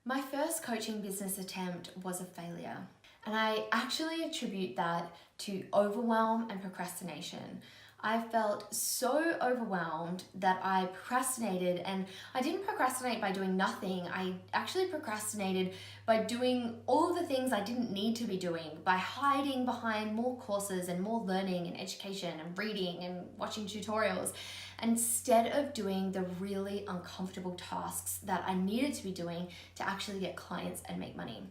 My first coaching business attempt was a failure, and I actually attribute that to overwhelm and procrastination. I felt so overwhelmed that I procrastinated, and I didn't procrastinate by doing nothing. I actually procrastinated by doing all of the things I didn't need to be doing, by hiding behind more courses and more learning and education and reading and watching tutorials, instead of doing the really uncomfortable tasks that I needed to be doing to actually get clients and make money.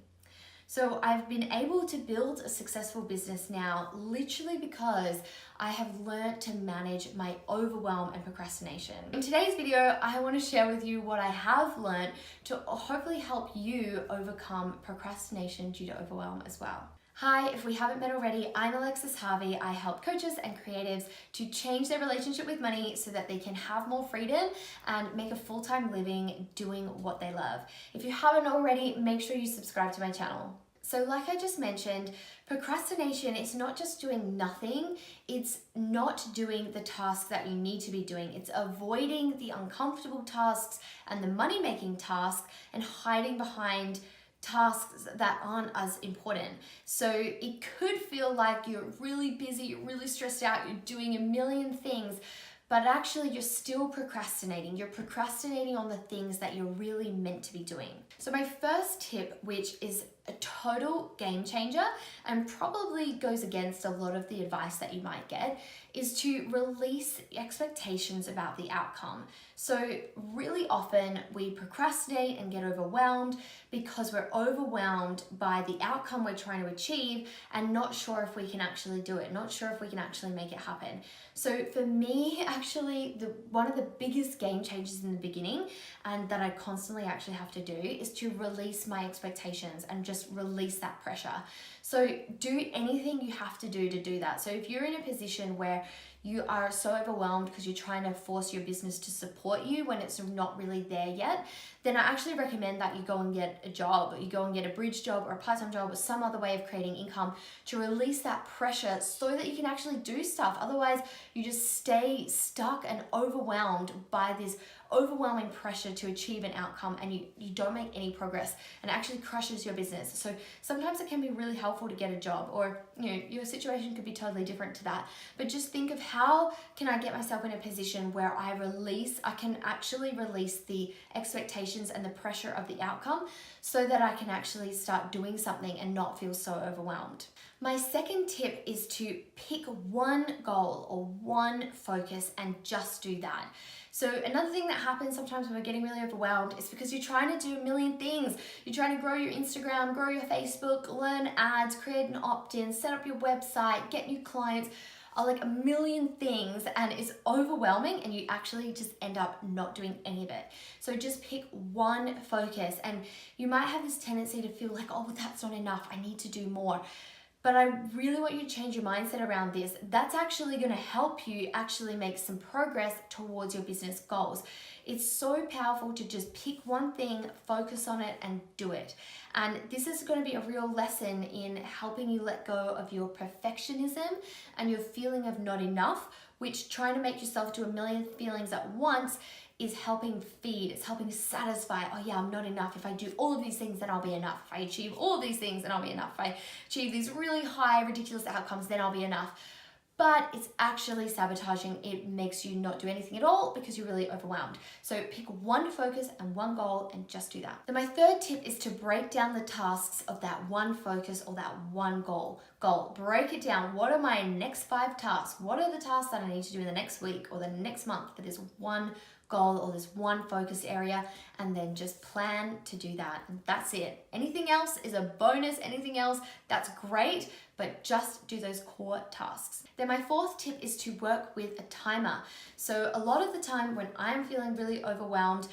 So I've been able to build a successful business now literally because I have learned to manage my overwhelm and procrastination. In today's video, I want to share with you what I have learned to hopefully help you overcome procrastination due to overwhelm as well. Hi, if we haven't met already, I'm Harvey. I help coaches and creatives to change their relationship with money so that they can have more freedom and make a full-time living doing what they love. If you haven't already, make sure you subscribe to my channel. So like I just mentioned, procrastination is not just doing nothing, it's not doing the tasks that you need to be doing. It's avoiding the uncomfortable tasks and the money-making tasks and hiding behind tasks that aren't as important. So it could feel like you're really busy, you're really stressed out, you're doing a million things, but actually you're still procrastinating. You're procrastinating on the things that you're really meant to be doing. So my first tip, which is a total game changer and probably goes against a lot of the advice that you might get, is to release expectations about the outcome. So really often we procrastinate and get overwhelmed because we're overwhelmed by the outcome we're trying to achieve and not sure if we can actually do it, not sure if we can actually make it happen. So for me, actually, one of the biggest game changers in the beginning and that I constantly actually have to do is to release my expectations and just release that pressure. So do anything you have to do that. So if you're in a position where you are so overwhelmed because you're trying to force your business to support you when it's not really there yet, then I actually recommend that you go and get a job, or you go and get a bridge job or a part-time job or some other way of creating income to release that pressure so that you can actually do stuff. Otherwise, you just stay stuck and overwhelmed by this overwhelming pressure to achieve an outcome, and you don't make any progress, and it actually crushes your business. So sometimes it can be really helpful to get a job, or your situation could be totally different to that. But just think of how can I get myself in a position where I can actually release the expectations and the pressure of the outcome so that I can actually start doing something and not feel so overwhelmed. My second tip is to pick one goal or one focus and just do that. So another thing that happens sometimes when we're getting really overwhelmed is because you're trying to do a million things. You're trying to grow your Instagram, grow your Facebook, learn ads, create an opt-in, set up your website, get new clients, like a million things, and it's overwhelming and you actually just end up not doing any of it. So just pick one focus, and you might have this tendency to feel like, oh, that's not enough, I need to do more. But I really want you to change your mindset around this. That's actually going to help you actually make some progress towards your business goals. It's so powerful to just pick one thing, focus on it, and do it. And this is going to be a real lesson in helping you let go of your perfectionism and your feeling of not enough, which trying to make yourself do a million feelings at once is helping feed, it's helping satisfy, oh yeah, I'm not enough. If I do all of these things, then I'll be enough. If I achieve all of these things, then I'll be enough. If I achieve these really high, ridiculous outcomes, then I'll be enough. But it's actually sabotaging. It makes you not do anything at all because you're really overwhelmed. So pick one focus and one goal and just do that. Then my third tip is to break down the tasks of that one focus or that one goal. Break it down. What are my next 5 tasks? What are the tasks that I need to do in the next week or the next month for this one goal or this one focus area, and then just plan to do that. And that's it. Anything else is a bonus. Anything else, that's great, but just do those core tasks. Then my fourth tip is to work with a timer. So a lot of the time when I'm feeling really overwhelmed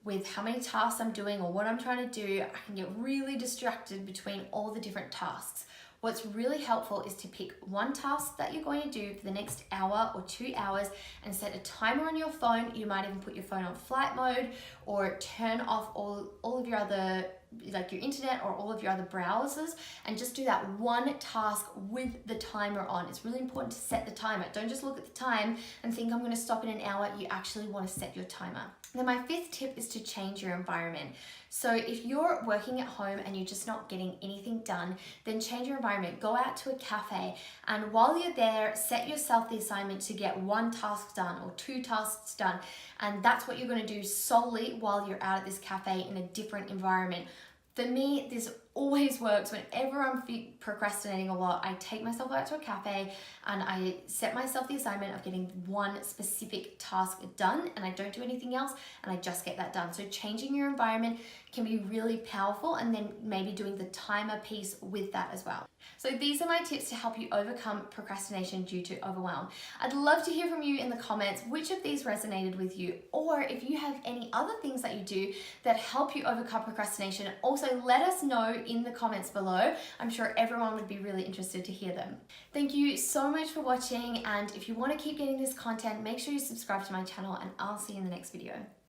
with how many tasks I'm doing or what I'm trying to do, I can get really distracted between all the different tasks. What's really helpful is to pick one task that you're going to do for the next hour or 2 hours and set a timer on your phone. You might even put your phone on flight mode or turn off all of your other, like your internet or all of your other browsers, and just do that one task with the timer on. It's really important to set the timer. Don't just look at the time and think I'm going to stop in an hour. You actually want to set your timer. Then my fifth tip is to change your environment. So if you're working at home and you're just not getting anything done, then change your environment. Go out to a cafe, and while you're there, set yourself the assignment to get 1 task done or 2 tasks done. And that's what you're going to do solely while you're out at this cafe in a different environment. For me, this always works. Whenever I'm procrastinating a lot, I take myself out to a cafe and I set myself the assignment of getting 1 specific task done, and I don't do anything else, and I just get that done. So changing your environment can be really powerful, and then maybe doing the timer piece with that as well. So these are my tips to help you overcome procrastination due to overwhelm. I'd love to hear from you in the comments which of these resonated with you, or if you have any other things that you do that help you overcome procrastination. Also, let us know in the comments below. I'm sure everyone would be really interested to hear them. Thank you so much for watching, and if you want to keep getting this content, make sure you subscribe to my channel, and I'll see you in the next video.